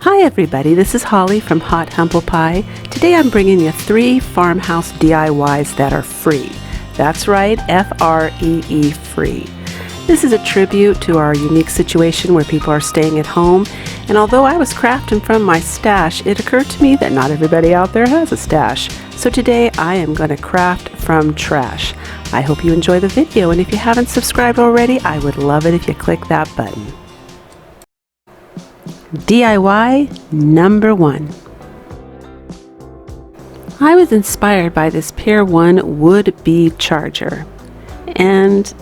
Hi everybody, this is Holly from Hot Humble Pie. Today I'm bringing you 3 farmhouse DIYs that are free. That's right, F-R-E-E, free. This is a tribute to our unique situation where people are staying at home, and although I was crafting from my stash, it occurred to me that not everybody out there has a stash. So today I am going to craft from trash. I hope you enjoy the video, and if you haven't subscribed already, I would love it if you click that button. DIY number 1. I was inspired by this Pier 1 wood bead charger, and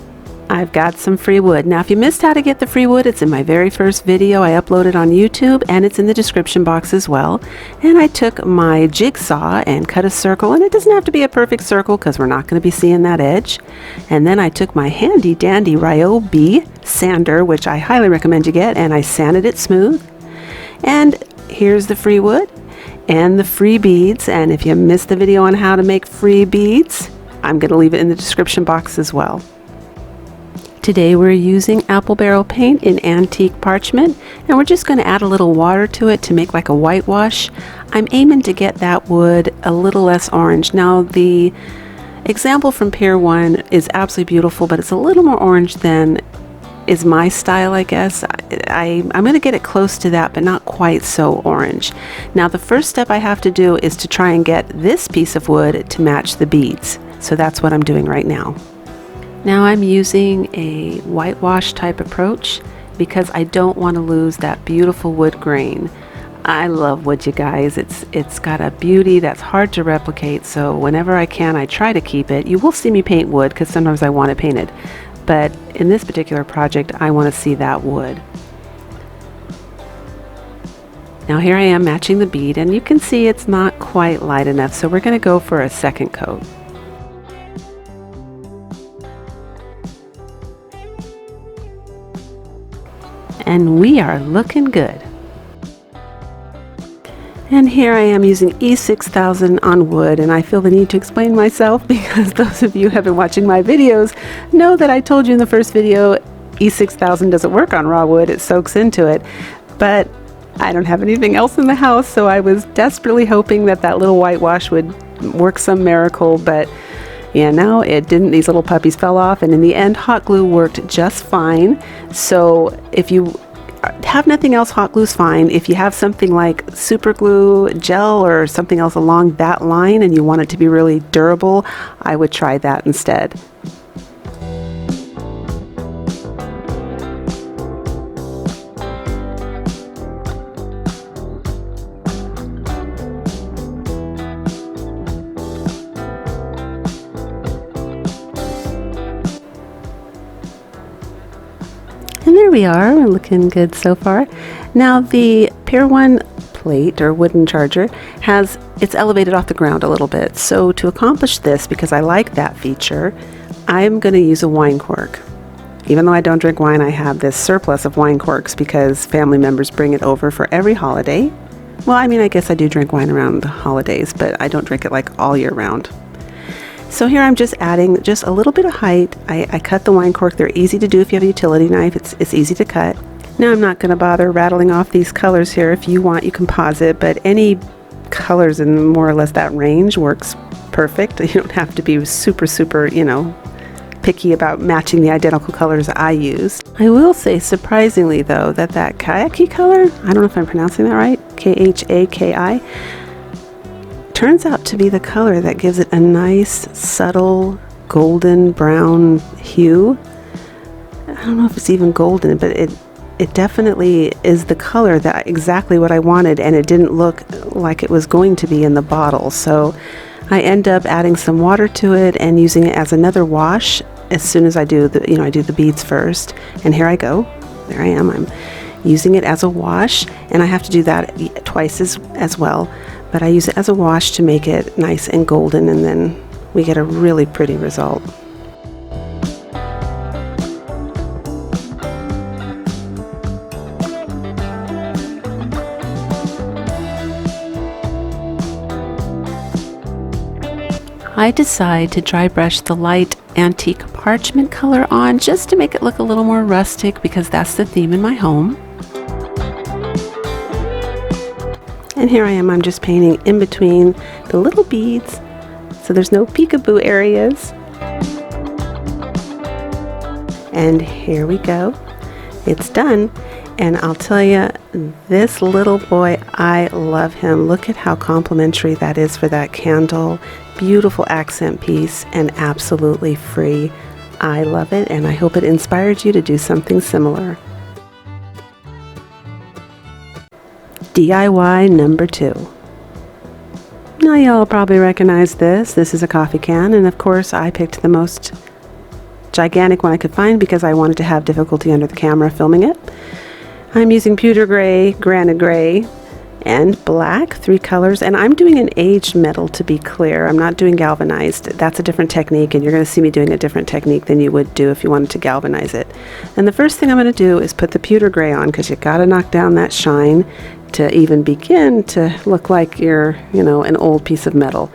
I've got some free wood. Now if you missed how to get the free wood, it's in my very first video I uploaded on YouTube, and it's in the description box as well. And I took my jigsaw and cut a circle, and it doesn't have to be a perfect circle because we're not going to be seeing that edge. And then I took my handy dandy Ryobi sander, which I highly recommend you get, and I sanded it smooth. And here's the free wood and the free beads, and if you missed the video on how to make free beads, I'm going to leave it in the description box as well. Today we're using apple barrel paint in antique parchment, and we're just going to add a little water to it to make like a whitewash. I'm aiming to get that wood a little less orange. Now the example from Pier 1 is absolutely beautiful, but it's a little more orange than is my style, I guess. I'm going to get it close to that, but not quite so orange. Now the first step I have to do is to try and get this piece of wood to match the beads. So that's what I'm doing right now. Now I'm using a whitewash type approach because I don't want to lose that beautiful wood grain. I love wood, you guys. It's got a beauty that's hard to replicate, so whenever I can, I try to keep it. You will see me paint wood because sometimes I want it painted. But in this particular project, I want to see that wood. Now here I am matching the bead, and you can see it's not quite light enough, so we're going to go for a second coat. And we are looking good. And here I am using E6000 on wood, and I feel the need to explain myself because those of you who have been watching my videos know that I told you in the first video E6000 doesn't work on raw wood, it soaks into it. But I don't have anything else in the house, so I was desperately hoping that that little whitewash would work some miracle, but yeah, no, it didn't. These little puppies fell off, and in the end hot glue worked just fine. So if you have nothing else, hot glue's fine. If you have something like super glue, gel, or something else along that line and you want it to be really durable, I would try that instead. And there we are, we're looking good so far. Now the Pier 1 plate or wooden charger it's elevated off the ground a little bit. So to accomplish this, because I like that feature, I'm going to use a wine cork. Even though I don't drink wine, I have this surplus of wine corks because family members bring it over for every holiday. Well, I mean, I guess I do drink wine around the holidays, but I don't drink it like all year round. So here I'm just adding just a little bit of height. I cut the wine cork. They're easy to do if you have a utility knife. It's easy to cut. Now I'm not going to bother rattling off these colors here. If you want, you can pause it, but any colors in more or less that range works perfect. You don't have to be super, picky about matching the identical colors I used. I will say, surprisingly though, that khaki color, I don't know if I'm pronouncing that right, K-H-A-K-I, turns out to be the color that gives it a nice subtle golden brown hue. I don't know if it's even golden, but it definitely is the color that exactly what I wanted, and it didn't look like it was going to be in the bottle. So I end up adding some water to it and using it as another wash as soon as I do I do the beads first. And here I go. There I am. I'm using it as a wash, and I have to do that twice as well. But I use it as a wash to make it nice and golden, and then we get a really pretty result. I decide to dry brush the light antique parchment color on just to make it look a little more rustic because that's the theme in my home. And here I am, I'm just painting in between the little beads, so there's no peekaboo areas. And here we go. It's done. And I'll tell you, this little boy, I love him. Look at how complimentary that is for that candle. Beautiful accent piece and absolutely free. I love it, and I hope it inspired you to do something similar. DIY number 2. Now y'all probably recognize this. This is a coffee can, and of course I picked the most gigantic one I could find because I wanted to have difficulty under the camera filming it. I'm using pewter gray, granite gray, and black, 3 colors, and I'm doing an aged metal, to be clear. I'm not doing galvanized. That's a different technique, and you're going to see me doing a different technique than you would do if you wanted to galvanize it. And the first thing I'm going to do is put the pewter gray on, because you got to knock down that shine to even begin to look like you're, an old piece of metal.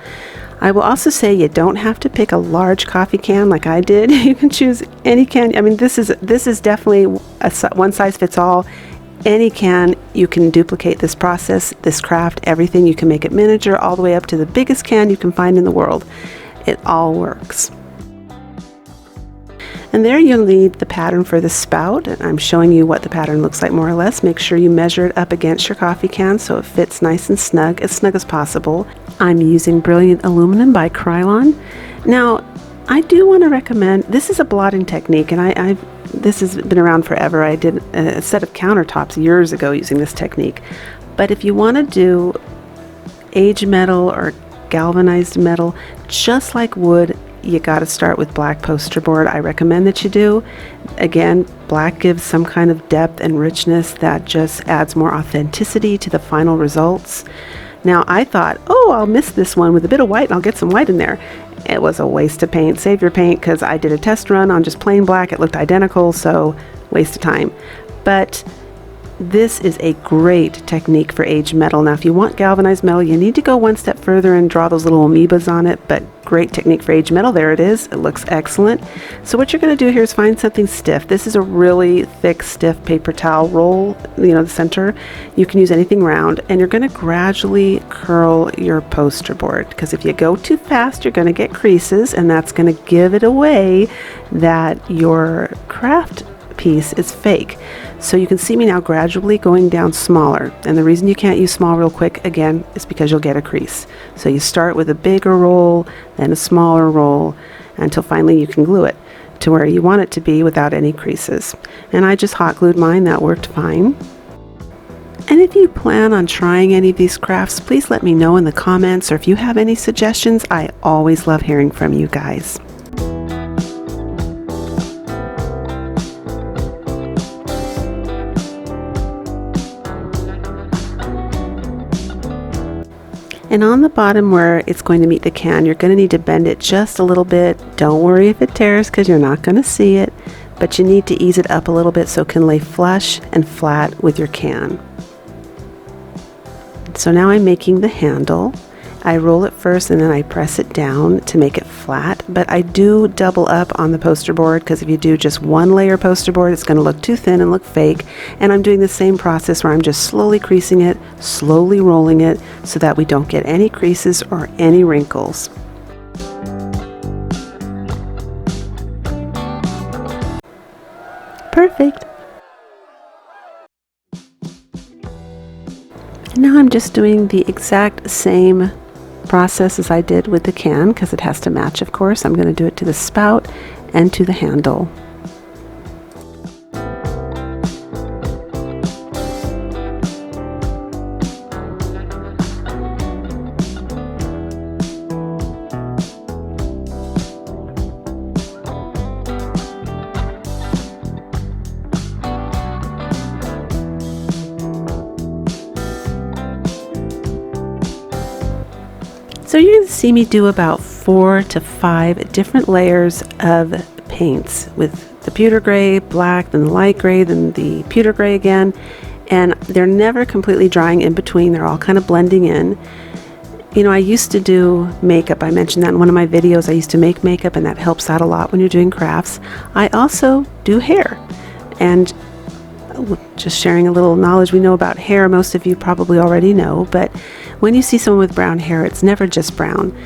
I will also say you don't have to pick a large coffee can like I did. You can choose any can. I mean, this is definitely a one size fits all. Any can, you can duplicate this process, this craft, everything. You can make it miniature all the way up to the biggest can you can find in the world. It all works. And there you'll need the pattern for the spout, and I'm showing you what the pattern looks like more or less. Make sure you measure it up against your coffee can so it fits nice and snug as possible. I'm using Brilliant Aluminum by Krylon. Now, I do want to recommend, this is a blotting technique, and this has been around forever. I did a set of countertops years ago using this technique. But if you want to do aged metal or galvanized metal, just like wood, you got to start with black poster board. I recommend that you do. Again, black gives some kind of depth and richness that just adds more authenticity to the final results. Now, I thought, I'll miss this one with a bit of white and I'll get some white in there. It was a waste of paint. Save your paint, because I did a test run on just plain black. It looked identical, so waste of time. But this is a great technique for aged metal. Now, if you want galvanized metal, you need to go one step further and draw those little amoebas on it, but great technique for aged metal. There it is. It looks excellent. So what you're going to do here is find something stiff. This is a really thick, stiff paper towel roll, the center. You can use anything round, and you're going to gradually curl your poster board, because if you go too fast, you're going to get creases, and that's going to give it away that your craft piece is fake. So you can see me now gradually going down smaller, and the reason you can't use small real quick again is because you'll get a crease. So you start with a bigger roll, then a smaller roll, until finally you can glue it to where you want it to be without any creases. And I just hot glued mine. That worked fine. And if you plan on trying any of these crafts, please let me know in the comments, or if you have any suggestions. I always love hearing from you guys. And on the bottom where it's going to meet the can, you're going to need to bend it just a little bit. Don't worry if it tears, because you're not going to see it, but you need to ease it up a little bit so it can lay flush and flat with your can. So now I'm making the handle. I roll it first and then I press it down to make it flat, but I do double up on the poster board, because if you do just one layer poster board, it's going to look too thin and look fake. And I'm doing the same process where I'm just slowly creasing it, slowly rolling it, so that we don't get any creases or any wrinkles. Perfect. And now I'm just doing the exact same process as I did with the can, because it has to match, of course. I'm going to do it to the spout and to the handle. So you're going to see me do about 4 to 5 different layers of paints, with the pewter gray, black, then the light gray, then the pewter gray again, and they're never completely drying in between. They're all kind of blending in. I used to do makeup. I mentioned that in one of my videos. I used to make makeup, and that helps out a lot when you're doing crafts. I also do hair, and just sharing a little knowledge we know about hair. Most of you probably already know, but when you see someone with brown hair, it's never just brown.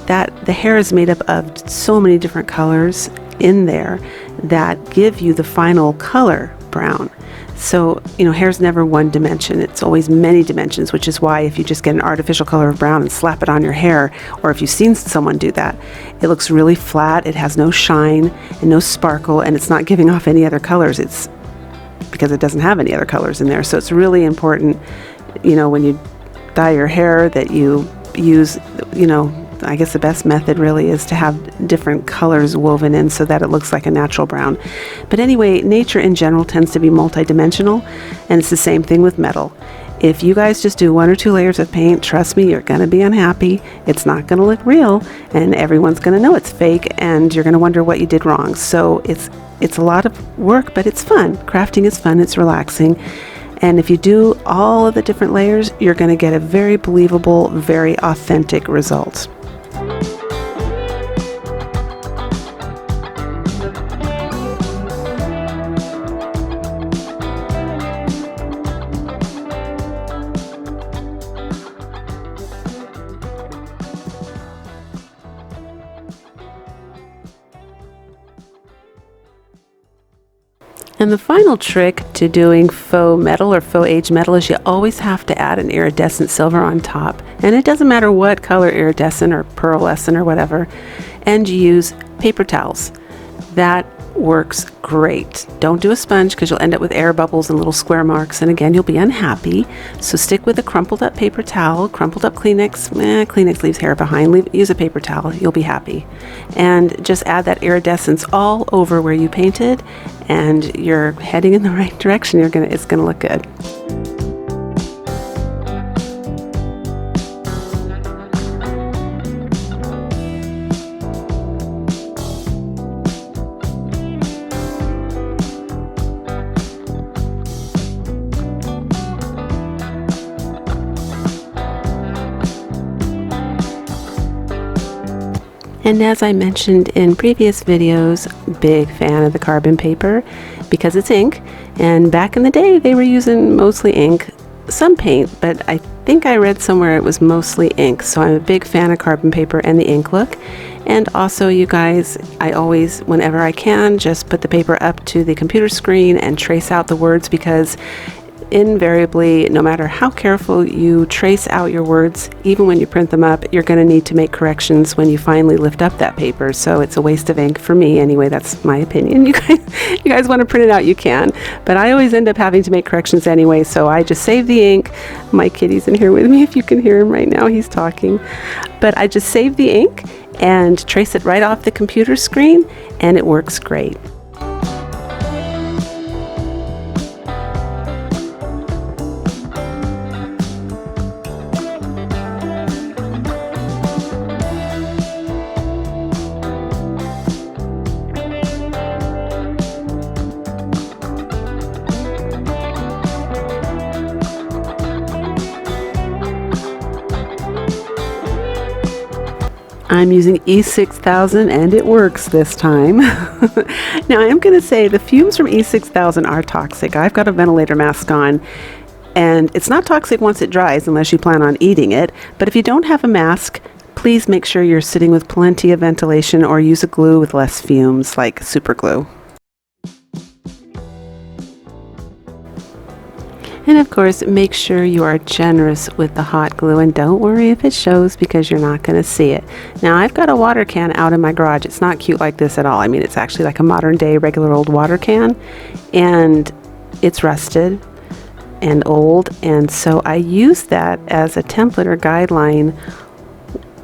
That the hair is made up of so many different colors in there that give you the final color brown. So, hair's never one dimension. It's always many dimensions, which is why if you just get an artificial color of brown and slap it on your hair, or if you've seen someone do that, it looks really flat, it has no shine and no sparkle, and it's not giving off any other colors. It's because it doesn't have any other colors in there. So it's really important, when you dye your hair, that you use, I guess the best method really is to have different colors woven in so that it looks like a natural brown. But anyway, nature in general tends to be multidimensional, and it's the same thing with metal. If you guys just do 1 or 2 layers of paint, trust me, you're going to be unhappy. It's not going to look real, and everyone's going to know it's fake, and you're going to wonder what you did wrong. So it's a lot of work, but it's fun. Crafting is fun. It's relaxing. And if you do all of the different layers, you're going to get a very believable, very authentic result. And the final trick to doing faux metal or faux aged metal is you always have to add an iridescent silver on top. And it doesn't matter what color iridescent or pearlescent or whatever. And you use paper towels. That works great. Don't do a sponge because you'll end up with air bubbles and little square marks, and again you'll be unhappy. So stick with a crumpled up paper towel, crumpled up Kleenex. Kleenex leaves hair behind. Use a paper towel, you'll be happy. And just add that iridescence all over where you painted, and you're heading in the right direction. It's gonna look good. And as I mentioned in previous videos, big fan of the carbon paper because it's ink. And back in the day, they were using mostly ink, some paint, but I think I read somewhere it was mostly ink. So I'm a big fan of carbon paper and the ink look. And also, you guys, I always, whenever I can, just put the paper up to the computer screen and trace out the words, because invariably, no matter how careful you trace out your words, even when you print them up, you're going to need to make corrections when you finally lift up that paper. So it's a waste of ink for me anyway. That's my opinion. You guys want to print it out, you can, but I always end up having to make corrections anyway, so I just save the ink. My kitty's in here with me. If you can hear him right now, he's talking. But I just save the ink and trace it right off the computer screen, and it works great. I'm using E6000 and it works this time. Now I am going to say the fumes from E6000 are toxic. I've got a ventilator mask on, and it's not toxic once it dries unless you plan on eating it. But if you don't have a mask, please make sure you're sitting with plenty of ventilation, or use a glue with less fumes like super glue. And of course, make sure you are generous with the hot glue, and don't worry if it shows, because you're not going to see it. Now I've got a water can out in my garage. It's not cute like this at all. I mean, it's actually like a modern day regular old water can, and it's rusted and old, and so I use that as a template or guideline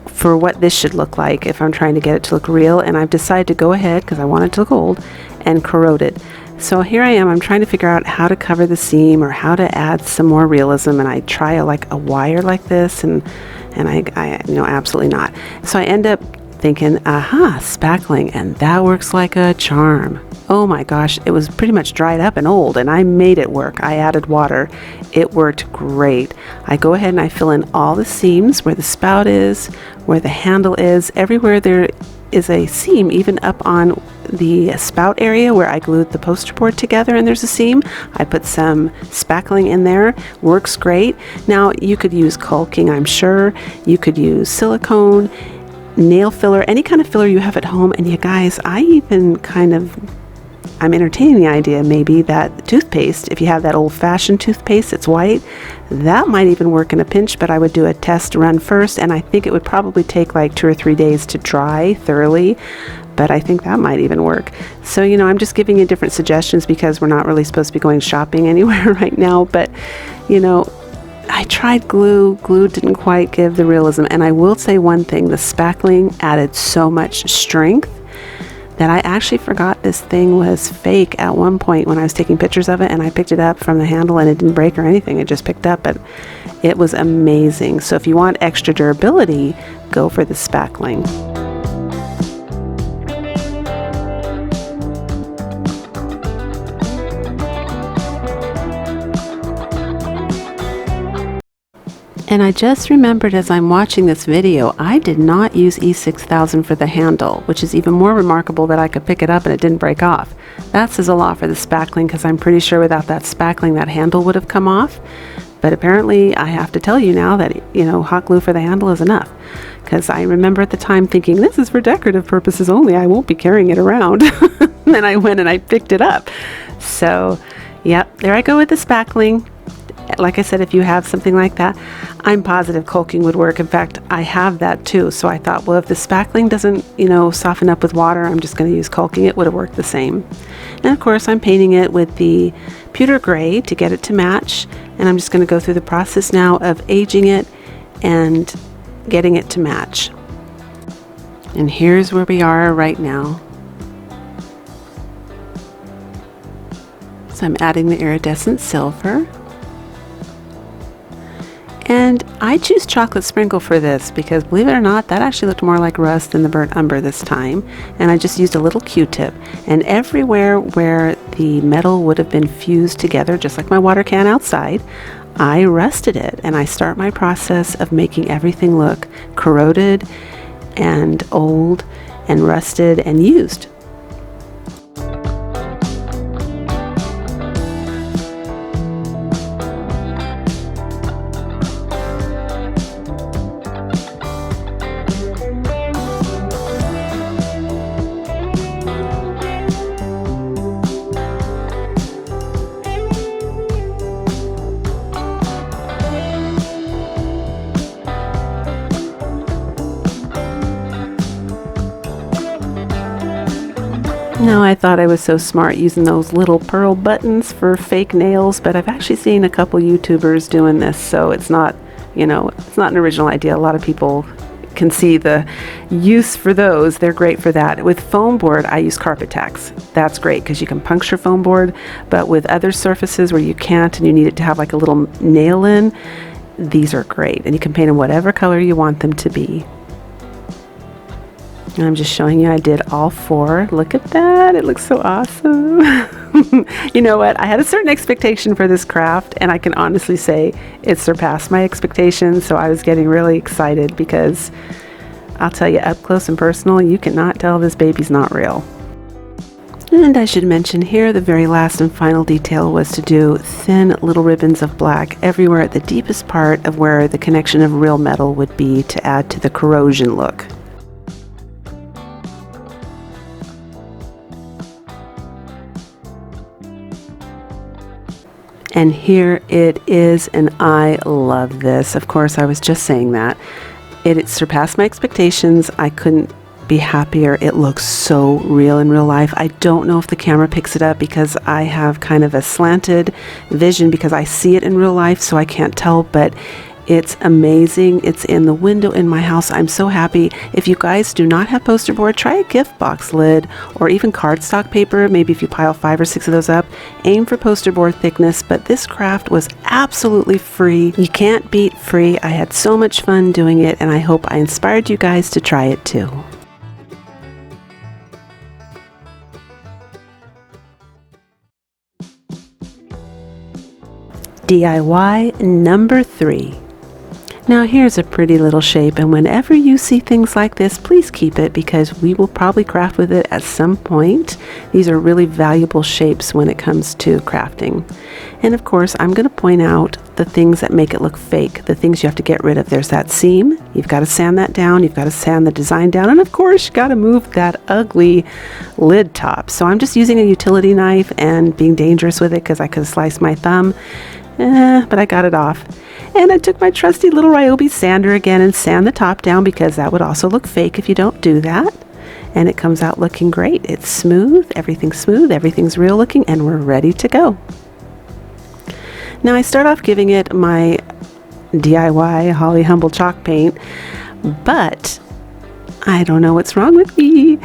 for what this should look like if I'm trying to get it to look real. And I've decided to go ahead, because I want it to look old, and corrode it. So here I am, I'm trying to figure out how to cover the seam or how to add some more realism, and I try a wire like this, and I absolutely not. So I end up thinking, aha, spackling, and that works like a charm. Oh my gosh, it was pretty much dried up and old, and I made it work. I added water. It worked great. I go ahead and I fill in all the seams, where the spout is, where the handle is, everywhere there is a seam even up on the spout area where I glued the poster board together, and there's a seam. I put some spackling in there. Works great. Now you could use caulking, I'm sure. You could use silicone, nail filler, any kind of filler you have at home. And you guys, I'm entertaining the idea maybe that toothpaste, if you have that old-fashioned toothpaste, it's white, that might even work in a pinch, but I would do a test run first, and I think it would probably take like 2 or 3 days to dry thoroughly, but I think that might even work. So, I'm just giving you different suggestions because we're not really supposed to be going shopping anywhere right now, but, I tried glue. Glue didn't quite give the realism, and I will say one thing, the spackling added so much strength that I actually forgot this thing was fake at one point when I was taking pictures of it, and I picked it up from the handle and it didn't break or anything. It just picked up, but it was amazing. So if you want extra durability, go for the spackling. And I just remembered as I'm watching this video, I did not use E6000 for the handle, which is even more remarkable that I could pick it up and it didn't break off. That says a lot for the spackling, because I'm pretty sure without that spackling that handle would have come off. But apparently I have to tell you now that, hot glue for the handle is enough. Because I remember at the time thinking, this is for decorative purposes only, I won't be carrying it around. And then I went and I picked it up. So, yep, there I go with the spackling. Like I said, if you have something like that, I'm positive caulking would work. In fact, I have that too. So I thought, well, if the spackling doesn't, soften up with water, I'm just going to use caulking. It would have worked the same. And of course, I'm painting it with the pewter gray to get it to match. And I'm just going to go through the process now of aging it and getting it to match. And here's where we are right now. So I'm adding the iridescent silver. And I choose chocolate sprinkle for this because, believe it or not, that actually looked more like rust than the burnt umber this time. And I just used a little Q-tip. And everywhere where the metal would have been fused together, just like my water can outside, I rusted it. And I start my process of making everything look corroded and old and rusted and used. Now, I thought I was so smart using those little pearl buttons for fake nails, but I've actually seen a couple YouTubers doing this, so it's not, it's not an original idea. A lot of people can see the use for those. They're great for that. With foam board, I use carpet tacks. That's great because you can puncture foam board, but with other surfaces where you can't and you need it to have like a little nail in, these are great. And you can paint them whatever color you want them to be. And I'm just showing you I did all 4. Look at that. It looks so awesome. You know what? I had a certain expectation for this craft, and I can honestly say it surpassed my expectations. So I was getting really excited because I'll tell you, up close and personal, you cannot tell this baby's not real. And I should mention here, the very last and final detail was to do thin little ribbons of black everywhere at the deepest part of where the connection of real metal would be to add to the corrosion look. And here it is, and I love this. Of course, I was just saying that. It surpassed my expectations. I couldn't be happier. It looks so real in real life. I don't know if the camera picks it up because I have kind of a slanted vision because I see it in real life, so I can't tell, but it's amazing. It's in the window in my house. I'm so happy. If you guys do not have poster board, try a gift box lid or even cardstock paper. Maybe if you pile 5 or 6 of those up, aim for poster board thickness, but this craft was absolutely free. You can't beat free. I had so much fun doing it, and I hope I inspired you guys to try it too. DIY number 3. Now here's a pretty little shape, and whenever you see things like this, please keep it because we will probably craft with it at some point. These are really valuable shapes when it comes to crafting. And of course, I'm going to point out the things that make it look fake, the things you have to get rid of. There's that seam, you've got to sand that down, you've got to sand the design down, and of course, you got to move that ugly lid top. So I'm just using a utility knife and being dangerous with it because I could have sliced my thumb, but I got it off. And I took my trusty little Ryobi sander again and sand the top down because that would also look fake if you don't do that. And it comes out looking great. It's smooth, everything's real looking, and we're ready to go. Now I start off giving it my DIY Holly Humble chalk paint, but I don't know what's wrong with me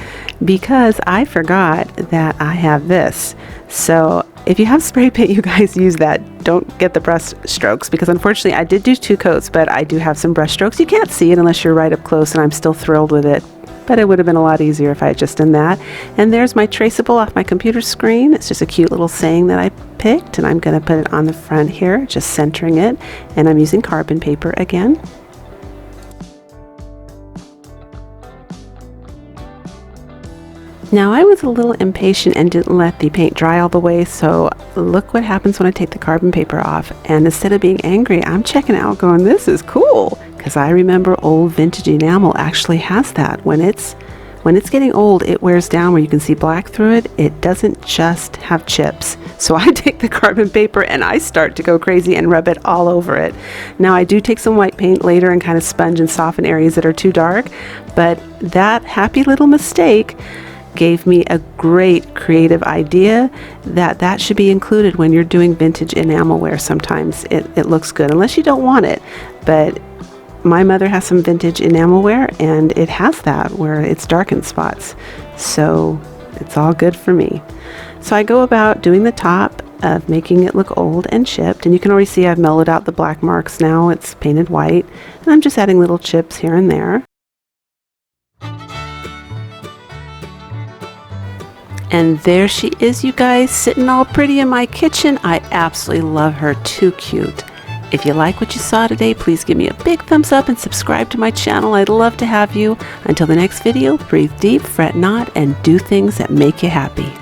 because I forgot that I have this. So if you have spray paint, you guys use that. Don't get the brush strokes because unfortunately I did do 2 coats, but I do have some brush strokes. You can't see it unless you're right up close, and I'm still thrilled with it. But it would have been a lot easier if I had just done that. And there's my traceable off my computer screen. It's just a cute little saying that I picked, and I'm going to put it on the front here, just centering it. And I'm using carbon paper again. Now I was a little impatient and didn't let the paint dry all the way, so look what happens when I take the carbon paper off. And instead of being angry, I'm checking out going, this is cool, because I remember old vintage enamel actually has that. When it's getting old, it wears down where you can see black through it. It doesn't just have chips. So I take the carbon paper and I start to go crazy and rub it all over it. Now I do take some white paint later and kind of sponge and soften areas that are too dark, but that happy little mistake gave me a great creative idea that should be included when you're doing vintage enamelware. Sometimes it looks good, unless you don't want it. But my mother has some vintage enamelware and it has that where it's darkened spots. So it's all good for me. So I go about doing the top of making it look old and chipped, and you can already see I've mellowed out the black marks now. It's painted white, and I'm just adding little chips here and there. And there she is, you guys, sitting all pretty in my kitchen. I absolutely love her, too cute. If you like what you saw today, please give me a big thumbs up and subscribe to my channel. I'd love to have you. Until the next video, breathe deep, fret not, and do things that make you happy.